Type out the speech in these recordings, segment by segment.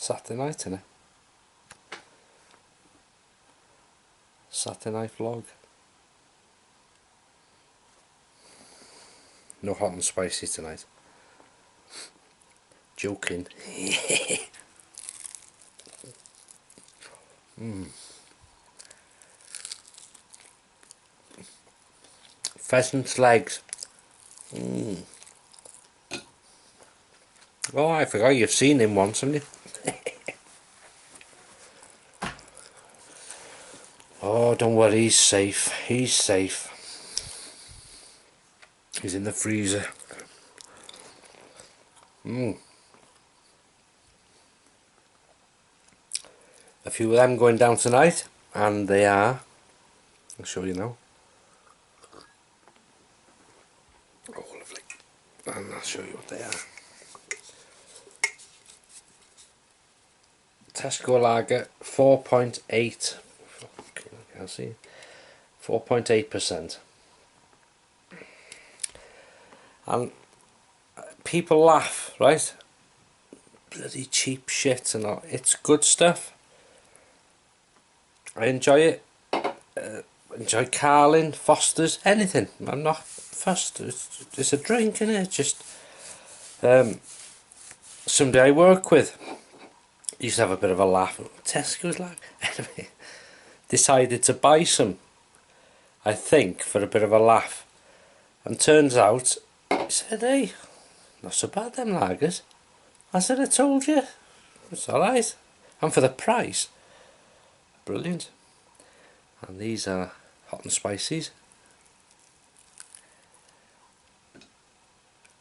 Saturday night, innit? Saturday night vlog. No hot and spicy tonight. Joking. Pheasant's legs. Oh, I forgot you've seen him once, haven't you? Oh, don't worry, he's safe. He's safe. He's in the freezer. A few of them going down tonight, and they are. I'll show you now. Oh, lovely. And I'll show you what they are. Tesco Lager 4.8. I can't see. 4.8%. And people laugh, right? Bloody cheap shit and all. It's good stuff. I enjoy it. Enjoy Carlin, Foster's, anything. I'm not fussed. It's a drink, innit? It's just somebody I work with used to have a bit of a laugh. Tesco's like, anyway, decided to buy some, I think, for a bit of a laugh. And turns out, he said, hey, not so bad them lagers. I said, I told you, it's alright. And for the price, brilliant. And these are hot and spices.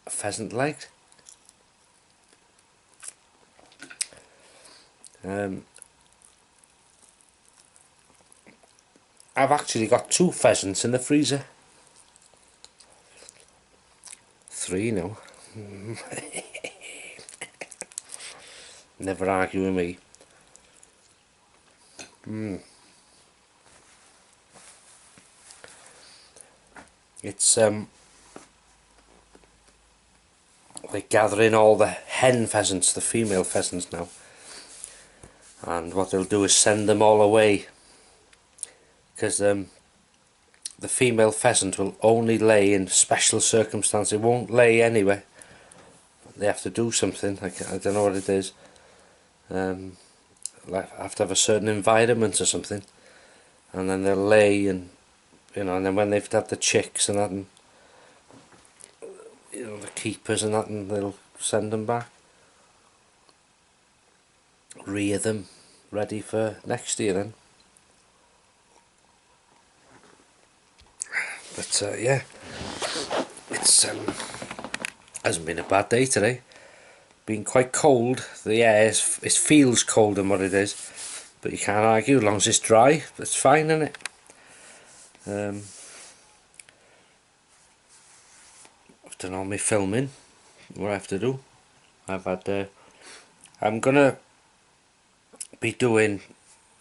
Pheasant legs. I've actually got 2 pheasants in the freezer. 3 now. Never argue with me. It's they're gathering all the hen pheasants, the female pheasants now, and what they'll do is send them all away, because the female pheasant will only lay in special circumstances. It won't lay anywhere. They have to do something. I don't know what it is. Like have to have a certain environment or something, and then they'll lay, and you know, and then when they've had the chicks and that, and you know, the keepers and that, and they'll send them back, rear them, ready for next year then. But yeah, it's hasn't been a bad day today. Been quite cold. The air it feels colder than what it is, but you can't argue as long as it's dry. It's fine, isn't it? I've done all my filming. What I have to do, I've had. I'm gonna be doing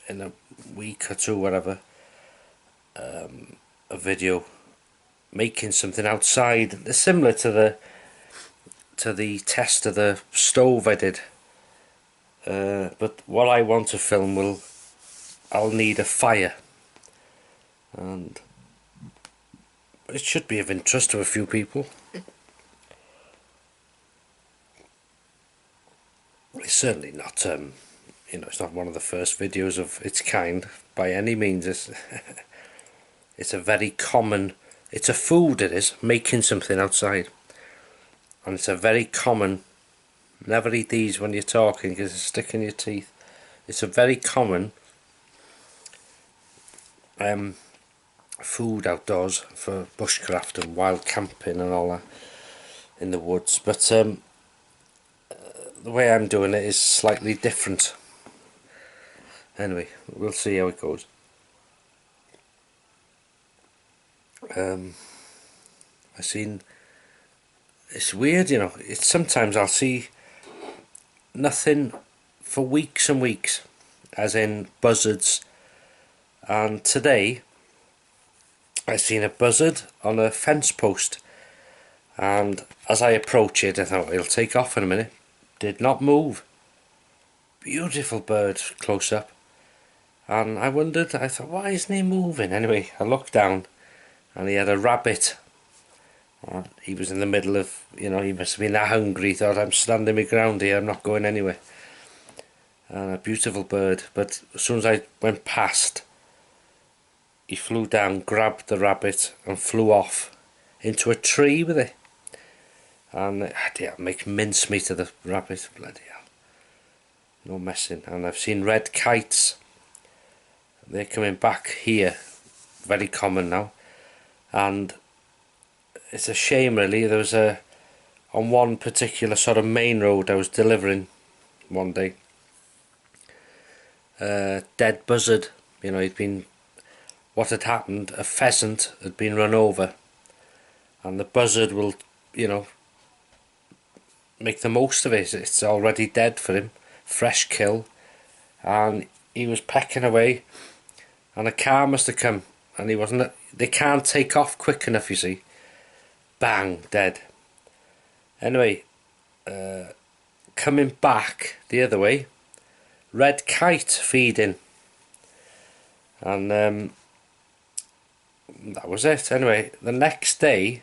in a week or two, whatever, a video making something outside, similar to the test of the stove I did. But what I want to film I'll need a fire, and it should be of interest to a few people. It's certainly not, you know, it's not one of the first videos of its kind by any means. It's a very common, it's a food, it is, making something outside. And it's a very common, never eat these when you're talking because they stick in your teeth. It's a very common food outdoors for bushcraft and wild camping and all that in the woods. But the way I'm doing it is slightly different. Anyway, we'll see how it goes. I seen, it's weird, you know, it's sometimes I'll see nothing for weeks and weeks, as in buzzards, and today I seen a buzzard on a fence post, and as I approach it I thought it'll take off in a minute. Did not move. beautiful bird close up. And I wondered, I thought, why isn't he moving? Anyway, I looked down and he had a rabbit. He was in the middle of, he must have been that hungry. He thought, I'm standing my ground here, I'm not going anywhere. And a beautiful bird. But as soon as I went past, he flew down, grabbed the rabbit and flew off into a tree with it. And make mincemeat of the rabbit. Bloody hell. No messing. And I've seen red kites. They're coming back here. Very common now. And it's a shame really. There was on one particular sort of main road I was delivering one day, dead buzzard. What had happened, a pheasant had been run over, and the buzzard will, make the most of it. It's already dead for him, fresh kill, and he was pecking away, and a car must have come, and he wasn't. They can't take off quick enough, you see. Bang, dead. Anyway, coming back the other way, red kite feeding, and that was it. Anyway, the next day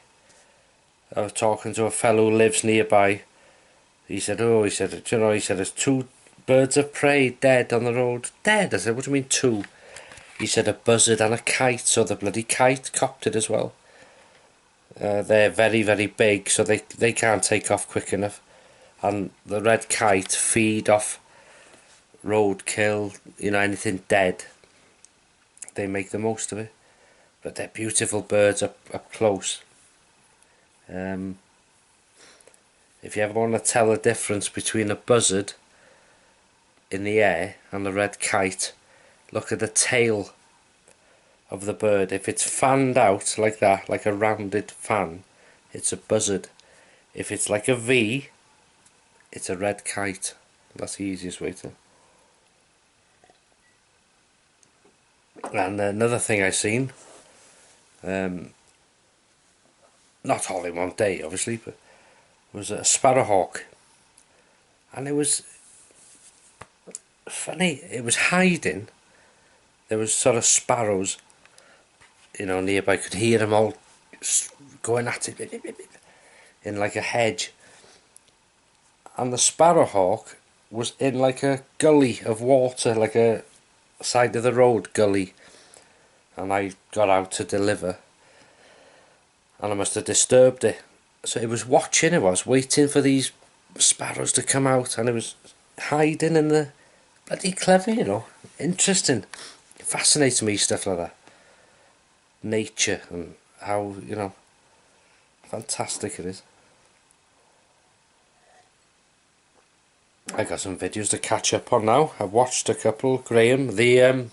I was talking to a fellow who lives nearby. He said, there's 2 birds of prey dead on the road. Dead? I said, what do you mean 2? He said a buzzard and a kite, so the bloody kite copped it as well. They're very, very big, so they can't take off quick enough. And the red kite feed off roadkill, anything dead. They make the most of it. But they're beautiful birds up close. If you ever want to tell the difference between a buzzard in the air and a red kite, look at the tail of the bird. If it's fanned out like that, like a rounded fan, it's a buzzard. If it's like a V, it's a red kite. That's the easiest way to. And another thing I seen, not all in one day obviously, but was a sparrowhawk, and it was funny. It was hiding. There was sort of sparrows, nearby. I could hear them all going at it in like a hedge, and the sparrowhawk was in like a gully of water, like a side of the road gully, and I got out to deliver, and I must have disturbed it. So it was watching, it was waiting for these sparrows to come out, and it was hiding in the. Bloody clever, interesting. It fascinates me, stuff like that. Nature and how, fantastic it is. I got some videos to catch up on now. I've watched a couple. Graham, the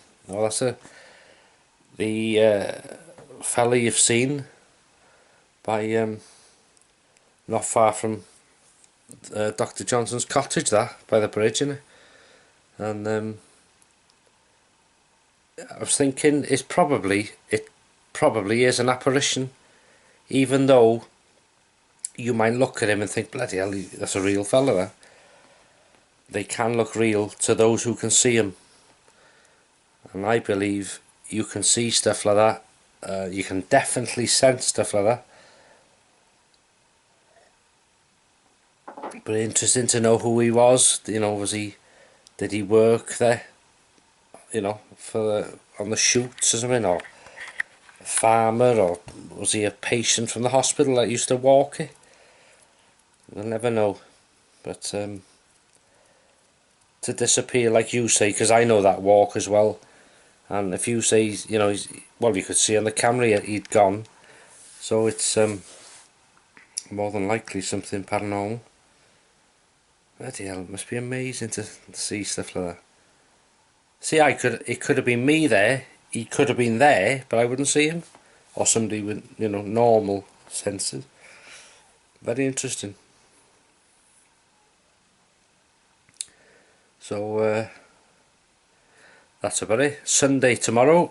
fella you've seen by not far from Dr. Johnson's cottage, that by the bridge, and I was thinking it probably is an apparition, even though you might look at him and think, bloody hell, that's a real fella there. They can look real to those who can see him, and I believe you can see stuff like that. You can definitely sense stuff like that. But interesting to know who he was. Did he work there? On the shoots or something, or a farmer, or was he a patient from the hospital that used to walk it? You'll never know. But to disappear, like you say, because I know that walk as well, and if you say, well, you could see on the camera he'd gone, so it's more than likely something paranormal. Bloody hell, it must be amazing to see stuff like that. See, it could have been me there, he could have been there, but I wouldn't see him. Or somebody with, normal senses. Very interesting. So, that's about it. Sunday tomorrow,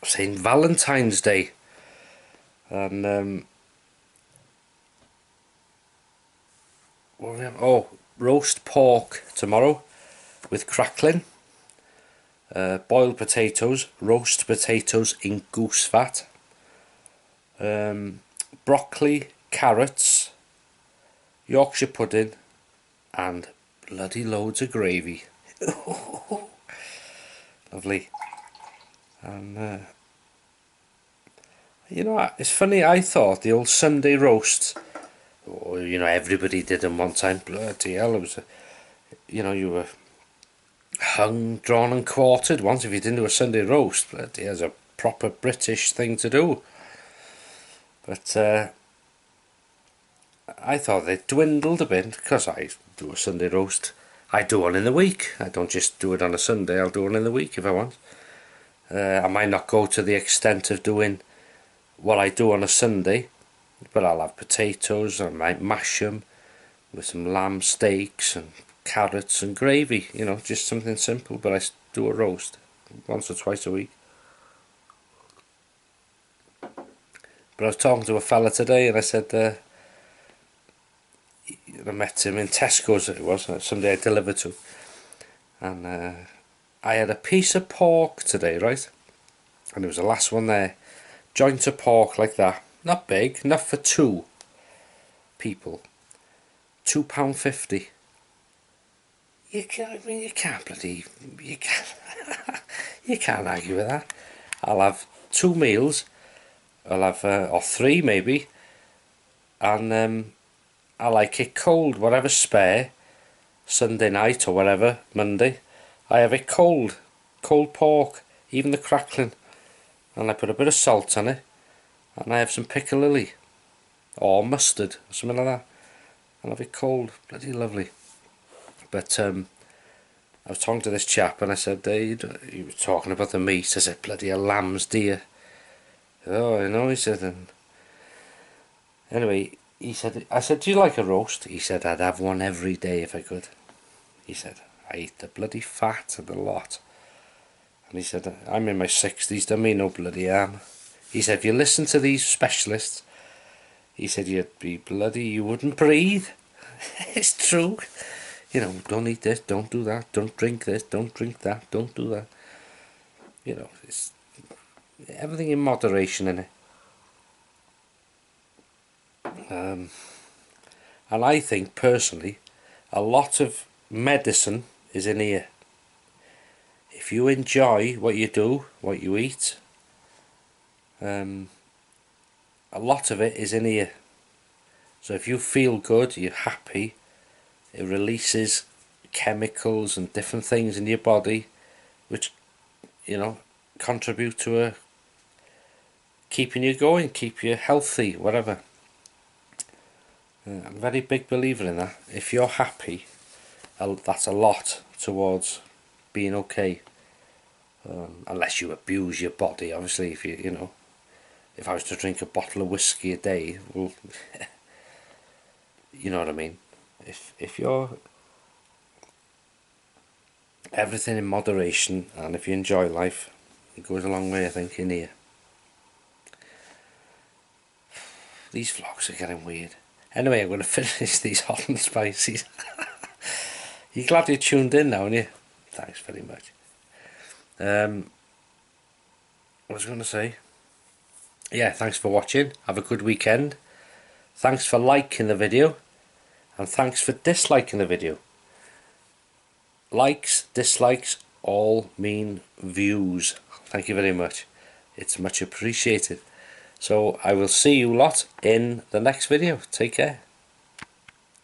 St. Valentine's Day. And, what do we have? Oh, roast pork tomorrow with crackling, boiled potatoes, roast potatoes in goose fat, broccoli, carrots, Yorkshire pudding, and bloody loads of gravy. Lovely. And you know, it's funny, I thought the old Sunday roast, oh, you know, everybody did them one time. Bloody hell, it was you know, you were hung, drawn and quartered once if you didn't do a Sunday roast. Bloody hell, it's a proper British thing to do. But I thought they dwindled a bit because I do a Sunday roast. I do one in the week. I don't just do it on a Sunday, I'll do one in the week if I want. I might not go to the extent of doing what I do on a Sunday, but I'll have potatoes, I might mash them with some lamb steaks and carrots and gravy, you know, just something simple, but I do a roast once or twice a week. But I was talking to a fella today and I said, I met him in Tesco's, it was, somebody I delivered to, and I had a piece of pork today, right, and it was the last one there, joint of pork like that, not big, enough for 2 people, £2.50. You can't, I mean, you can't you can't argue with that. I'll have 2 meals, I'll have, or 3 maybe, and I like it cold, whatever's spare, Sunday night or whatever, Monday, I have it cold pork, even the crackling, and I put a bit of salt on it, and I have some piccalilli, or mustard, or something like that, and have it cold, bloody lovely. But I was talking to this chap, and I said, he was talking about the meat, I said, bloody a lamb's dear. Oh, I know, he said, and anyway, he said, I said, do you like a roast? He said, I'd have one every day if I could. He said, I eat the bloody fat of the lot. And he said, I'm in my 60s, don't mean no bloody harm. He said, if you listen to these specialists, he said, you'd be bloody, you wouldn't breathe. It's true. You know, don't eat this, don't do that, don't drink this, don't drink that, don't do that. You know, it's everything in moderation in it. And I think personally a lot of medicine is in here. If you enjoy what you do, what you eat, a lot of it is in here. So if you feel good, you're happy, it releases chemicals and different things in your body which, you know, contribute to keeping you going, keep you healthy, whatever. I'm a very big believer in that. If you're happy, that's a lot towards being okay. Unless you abuse your body, obviously. If you know, if I was to drink a bottle of whiskey a day, well, you know what I mean. If you're everything in moderation, and if you enjoy life, it goes a long way, I think, in here. These vlogs are getting weird. Anyway, I'm going to finish these hot and spices. You're glad you tuned in now, aren't you? Thanks very much. What was I going to say? Yeah, thanks for watching. Have a good weekend. Thanks for liking the video. And thanks for disliking the video. Likes, dislikes, all mean views. Thank you very much. It's much appreciated. So I will see you lot in the next video. Take care.